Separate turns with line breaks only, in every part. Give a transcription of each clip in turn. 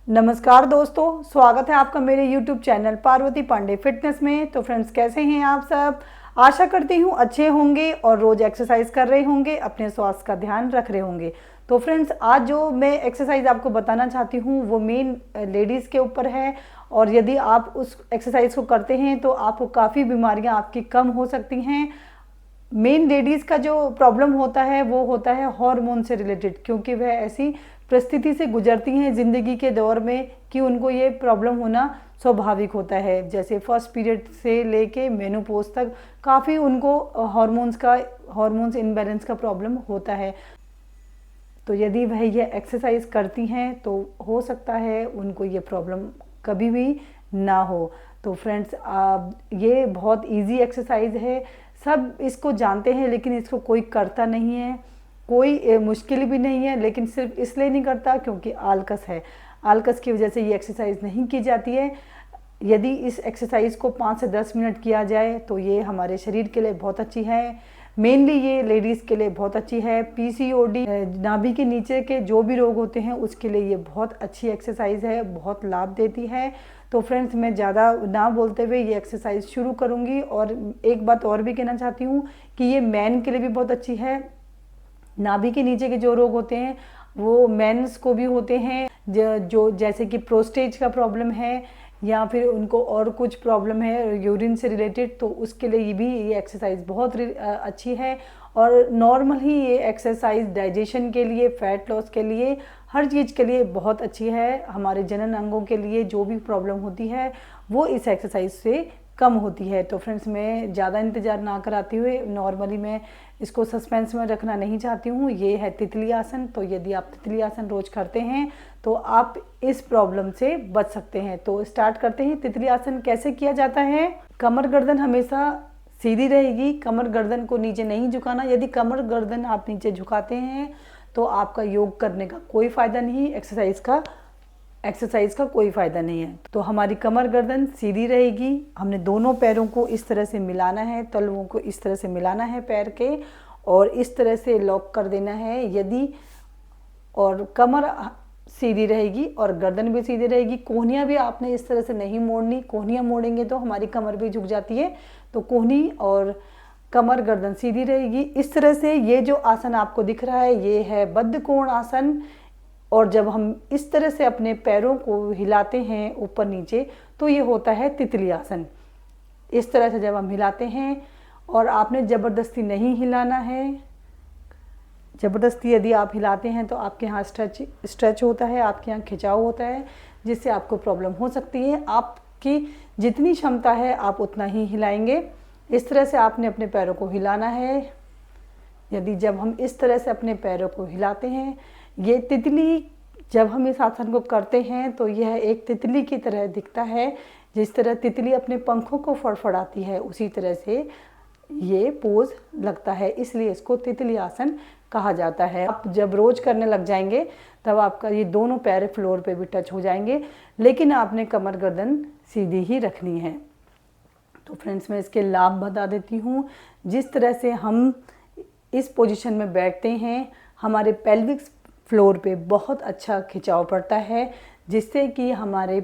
नमस्कार दोस्तों, स्वागत है आपका मेरे YouTube channel Parvati Pandey fitness में। तो फ्रेंड्स, कैसे हैं आप सब? आशा करती हूँ अच्छे होंगे और रोज़ एक्सरसाइज कर रहे होंगे, अपने स्वास्थ्य का ध्यान रख रहे होंगे। तो फ्रेंड्स, आज जो मैं एक्सरसाइज आपको बताना चाहती हूँ वो मेन लेडीज़ के ऊपर है। और यदि आप उस एक्सरसाइज को करते हैं तो आपको काफ़ी बीमारियाँ आपकी कम हो सकती हैं। मेन लेडीज़ का जो प्रॉब्लम होता है वो होता है हार्मोन से रिलेटेड, क्योंकि वह ऐसी परिस्थिति से गुजरती हैं ज़िंदगी के दौर में कि उनको ये प्रॉब्लम होना स्वाभाविक होता है। जैसे फर्स्ट पीरियड से लेके मेनोपॉज तक काफ़ी उनको हार्मोन्स इनबैलेंस का प्रॉब्लम होता है। तो यदि वह ये एक्सरसाइज करती हैं तो हो सकता है उनको ये प्रॉब्लम कभी भी ना हो। तो फ्रेंड्स, ये बहुत इजी एक्सरसाइज है, सब इसको जानते हैं लेकिन इसको कोई करता नहीं है। कोई मुश्किल भी नहीं है, लेकिन सिर्फ इसलिए नहीं करता क्योंकि आलकस है। आलकस की वजह से ये एक्सरसाइज नहीं की जाती है। यदि इस एक्सरसाइज को 5 से 10 मिनट किया जाए तो ये हमारे शरीर के लिए बहुत अच्छी है। मेनली ये लेडीज़ के लिए बहुत अच्छी है। पीसीओडी, नाभि के नीचे के जो भी रोग होते हैं उसके लिए ये बहुत अच्छी एक्सरसाइज है, बहुत लाभ देती है। तो फ्रेंड्स, मैं ज़्यादा ना बोलते हुए ये एक्सरसाइज शुरू करूँगी। और एक बात और भी कहना चाहती हूँ कि ये मैन के लिए भी बहुत अच्छी है। नाभि के नीचे के जो रोग होते हैं वो मेंस को भी होते हैं, जो जैसे कि प्रोस्टेट का प्रॉब्लम है या फिर उनको और कुछ प्रॉब्लम है यूरिन से रिलेटेड, तो उसके लिए भी ये एक्सरसाइज बहुत अच्छी है। और नॉर्मल ही ये एक्सरसाइज डाइजेशन के लिए, फैट लॉस के लिए, हर चीज़ के लिए बहुत अच्छी है। हमारे जनन अंगों के लिए जो भी प्रॉब्लम होती है वो इस एक्सरसाइज से कम होती है। तो फ्रेंड्स, मैं ज़्यादा इंतज़ार ना कराते हुए नॉर्मली मैं इसको सस्पेंस में रखना नहीं चाहती हूँ। ये है तितली आसन। तो यदि आप तितली आसन रोज करते हैं तो आप इस प्रॉब्लम से बच सकते हैं। तो स्टार्ट करते हैं। तितली आसन कैसे किया जाता है? कमर गर्दन हमेशा सीधी रहेगी, कमर गर्दन को नीचे नहीं झुकाना। यदि कमर गर्दन आप नीचे झुकाते हैं तो आपका योग करने का कोई फ़ायदा नहीं, एक्सरसाइज का कोई फ़ायदा नहीं है। तो हमारी कमर गर्दन सीधी रहेगी। हमने दोनों पैरों को इस तरह से मिलाना है, तलवों को इस तरह से मिलाना है पैर के, और इस तरह से लॉक कर देना है। यदि और कमर सीधी रहेगी और गर्दन भी सीधी रहेगी। कोहनियाँ भी आपने इस तरह से नहीं मोड़नी, कोहनियाँ मोड़ेंगे तो हमारी कमर भी झुक जाती है। तो कोहनी और कमर गर्दन सीधी रहेगी। इस तरह से ये जो आसन आपको दिख रहा है ये है बद्ध कोण आसन। और जब हम इस तरह से अपने पैरों को हिलाते हैं ऊपर नीचे तो ये होता है तितली आसन। इस तरह से जब हम हिलाते हैं, और आपने ज़बरदस्ती नहीं हिलाना है। ज़बरदस्ती यदि आप हिलाते हैं तो आपके यहाँ स्ट्रेच होता है, आपके यहाँ खिंचाव होता है, जिससे आपको प्रॉब्लम हो सकती है। आपकी जितनी क्षमता है आप उतना ही हिलाएंगे। इस तरह से आपने अपने पैरों को हिलाना है। यदि जब हम इस तरह से अपने पैरों को हिलाते हैं, ये तितली, जब हम इस आसन को करते हैं तो यह एक तितली की तरह दिखता है। जिस तरह तितली अपने पंखों को फड़फड़ाती है उसी तरह से ये पोज लगता है, इसलिए इसको तितली आसन कहा जाता है। आप जब रोज करने लग जाएंगे तब आपका ये दोनों पैर फ्लोर पे भी टच हो जाएंगे, लेकिन आपने कमर गर्दन सीधी ही रखनी है। तो फ्रेंड्स, मैं इसके लाभ बता देती हूँ। जिस तरह से हम इस पोजीशन में बैठते हैं, हमारे पेल्विक फ्लोर पे बहुत अच्छा खिंचाव पड़ता है, जिससे कि हमारे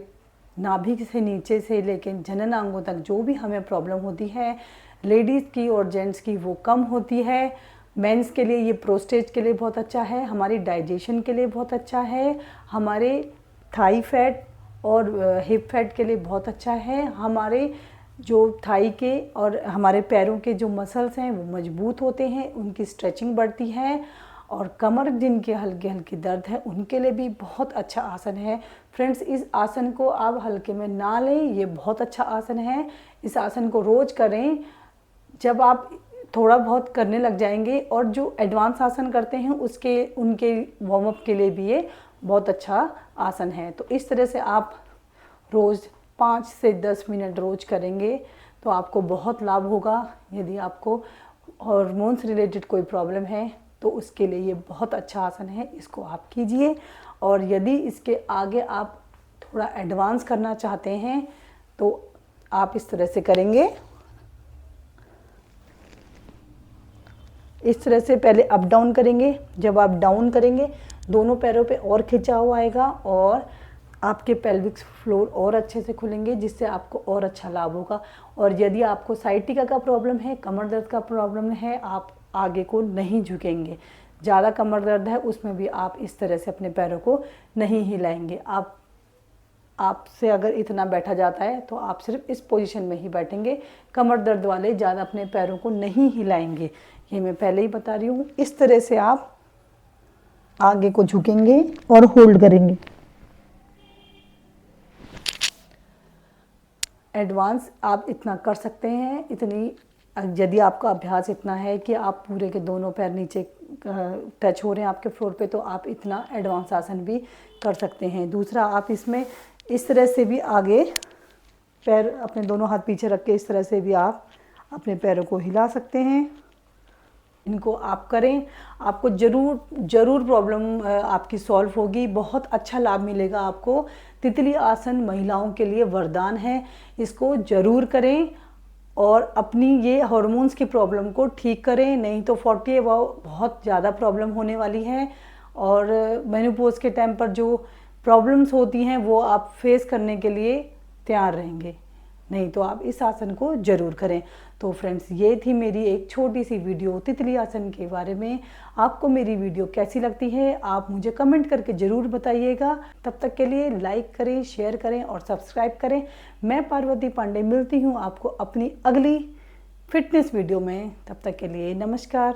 नाभि से नीचे से लेकर जनन अंगों तक जो भी हमें प्रॉब्लम होती है, लेडीज़ की और जेंट्स की, वो कम होती है। मेंस के लिए ये प्रोस्टेट के लिए बहुत अच्छा है, हमारी डाइजेशन के लिए बहुत अच्छा है, हमारे थाई फैट और हिप फैट के लिए बहुत अच्छा है। हमारे जो थाई के और हमारे पैरों के जो मसल्स हैं वो मजबूत होते हैं, उनकी स्ट्रेचिंग बढ़ती है। और कमर जिनके हल्के हल्के दर्द है उनके लिए भी बहुत अच्छा आसन है। फ्रेंड्स, इस आसन को आप हल्के में ना लें, ये बहुत अच्छा आसन है। इस आसन को रोज़ करें। जब आप थोड़ा बहुत करने लग जाएंगे, और जो एडवांस आसन करते हैं उनके वार्म अप के लिए भी ये बहुत अच्छा आसन है। तो इस तरह से आप रोज़ 5 से 10 मिनट रोज करेंगे तो आपको बहुत लाभ होगा। यदि आपको हार्मोन से रिलेटेड कोई प्रॉब्लम है तो उसके लिए ये बहुत अच्छा आसन है, इसको आप कीजिए। और यदि इसके आगे आप थोड़ा एडवांस करना चाहते हैं तो आप इस तरह से करेंगे। इस तरह से पहले अप डाउन करेंगे। जब आप डाउन करेंगे दोनों पैरों पे और खिंचाव आएगा और आपके पेल्विक फ्लोर और अच्छे से खुलेंगे, जिससे आपको और अच्छा लाभ होगा। और यदि आपको साइटिका का प्रॉब्लम है, कमर दर्द का प्रॉब्लम है, आप आगे को नहीं झुकेंगे, ज़्यादा कमर दर्द है, उसमें भी आप इस तरह से अपने पैरों को नहीं हिलाएंगे। आपसे अगर इतना बैठा जाता है तो आप सिर्फ इस पोजीशन में ही बैठेंगे। कमर दर्द वाले ज़्यादा अपने पैरों को नहीं हिलाएंगे, ये मैं पहले ही बता रही हूँ। इस तरह से आप आगे को झुकेंगे और होल्ड करेंगे। एडवांस आप इतना कर सकते हैं। यदि आपका अभ्यास इतना है कि आप पूरे के दोनों पैर नीचे टच हो रहे हैं आपके फ्लोर पे, तो आप इतना एडवांस आसन भी कर सकते हैं। दूसरा, आप इसमें इस तरह से भी आगे पैर अपने दोनों हाथ पीछे रख के इस तरह से भी आप अपने पैरों को हिला सकते हैं। इनको आप करें, आपको ज़रूर प्रॉब्लम आपकी सॉल्व होगी, बहुत अच्छा लाभ मिलेगा आपको। तितली आसन महिलाओं के लिए वरदान है, इसको ज़रूर करें और अपनी ये हार्मोन्स की प्रॉब्लम को ठीक करें, नहीं तो 40 बहुत ज़्यादा प्रॉब्लम होने वाली है। और मेनोपॉज के टाइम पर जो प्रॉब्लम्स होती हैं वो आप फेस करने के लिए तैयार रहेंगे, नहीं तो आप इस आसन को ज़रूर करें। तो फ्रेंड्स, ये थी मेरी एक छोटी सी वीडियो तितली आसन के बारे में। आपको मेरी वीडियो कैसी लगती है आप मुझे कमेंट करके ज़रूर बताइएगा। तब तक के लिए लाइक करें, शेयर करें और सब्सक्राइब करें। मैं पार्वती पांडे मिलती हूँ आपको अपनी अगली फिटनेस वीडियो में। तब तक के लिए नमस्कार।